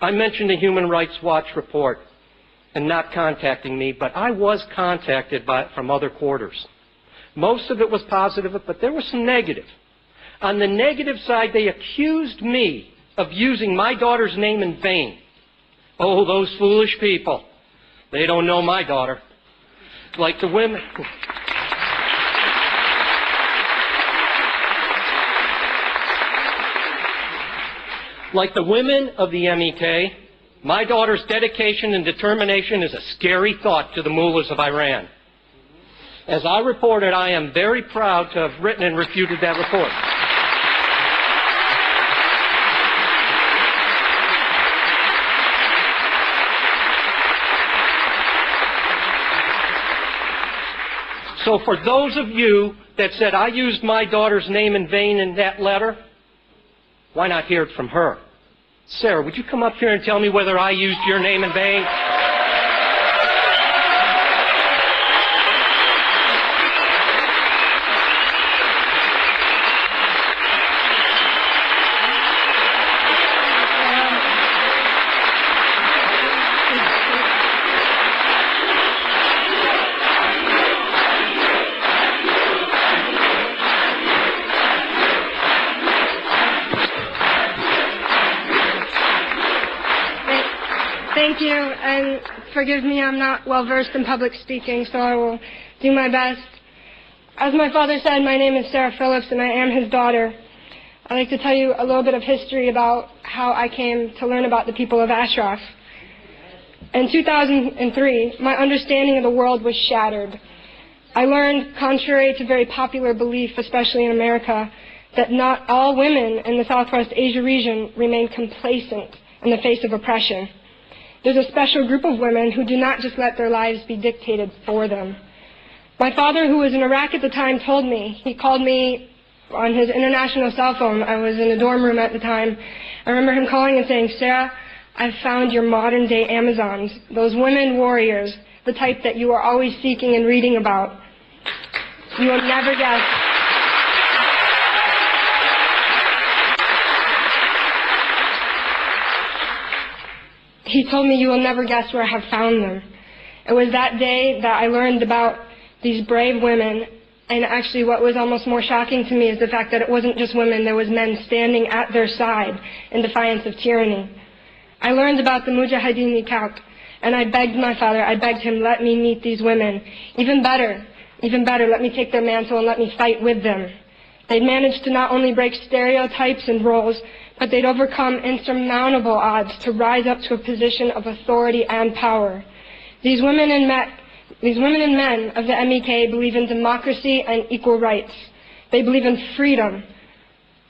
I mentioned the Human Rights Watch report and not contacting me, but I was contacted from other quarters. Most of it was positive, but there was some negative. On the negative side, they accused me of using my daughter's name in vain. Oh, those foolish people. They don't know my daughter. Like the women... Like the women of the MEK, my daughter's dedication and determination is a scary thought to the mullahs of Iran. As I reported, I am very proud to have written and refuted that report. So for those of you that said I used my daughter's name in vain in that letter, why not hear it from her? Sarah, would you come up here and tell me whether I used your name in vain? Thank you, and forgive me, I'm not well versed in public speaking, so I will do my best. As my father said, my name is Sarah Phillips, and I am his daughter. I'd like to tell you a little bit of history about how I came to learn about the people of Ashraf. In 2003, my understanding of the world was shattered. I learned, contrary to very popular belief, especially in America, that not all women in the Southwest Asia region remain complacent in the face of oppression. There's a special group of women who do not just let their lives be dictated for them. My father, who was in Iraq at the time, told me, he called me on his international cell phone. I was in a dorm room at the time. I remember him calling and saying, "Sarah, I've found your modern day Amazons, those women warriors, the type that you are always seeking and reading about. You will never guess." He told me, "You will never guess where I have found them." It was that day that I learned about these brave women, and actually what was almost more shocking to me is the fact that it wasn't just women, there was men standing at their side in defiance of tyranny. I learned about the Mujahideen camp, and I begged my father, I begged him, let me meet these women. Even better, let me take their mantle and let me fight with them. They'd managed to not only break stereotypes and roles, but they'd overcome insurmountable odds to rise up to a position of authority and power. These women and men of the MEK believe in democracy and equal rights. They believe in freedom.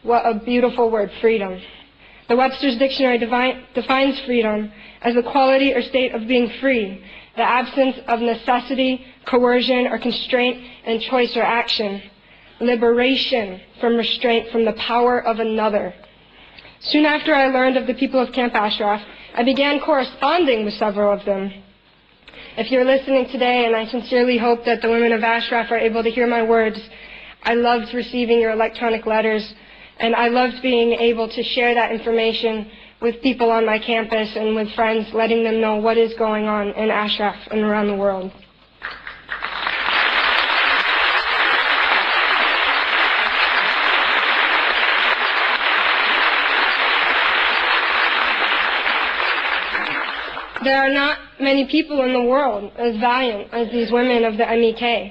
What a beautiful word, freedom. The Webster's Dictionary defines freedom as the quality or state of being free, the absence of necessity, coercion, or constraint in choice or action. Liberation from restraint from the power of another. Soon after I learned of the people of Camp Ashraf, I began corresponding with several of them. If you're listening today, and I sincerely hope that the women of Ashraf are able to hear my words, I loved receiving your electronic letters, and I loved being able to share that information with people on my campus and with friends, letting them know what is going on in Ashraf and around the world. There are not many people in the world as valiant as these women of the MEK.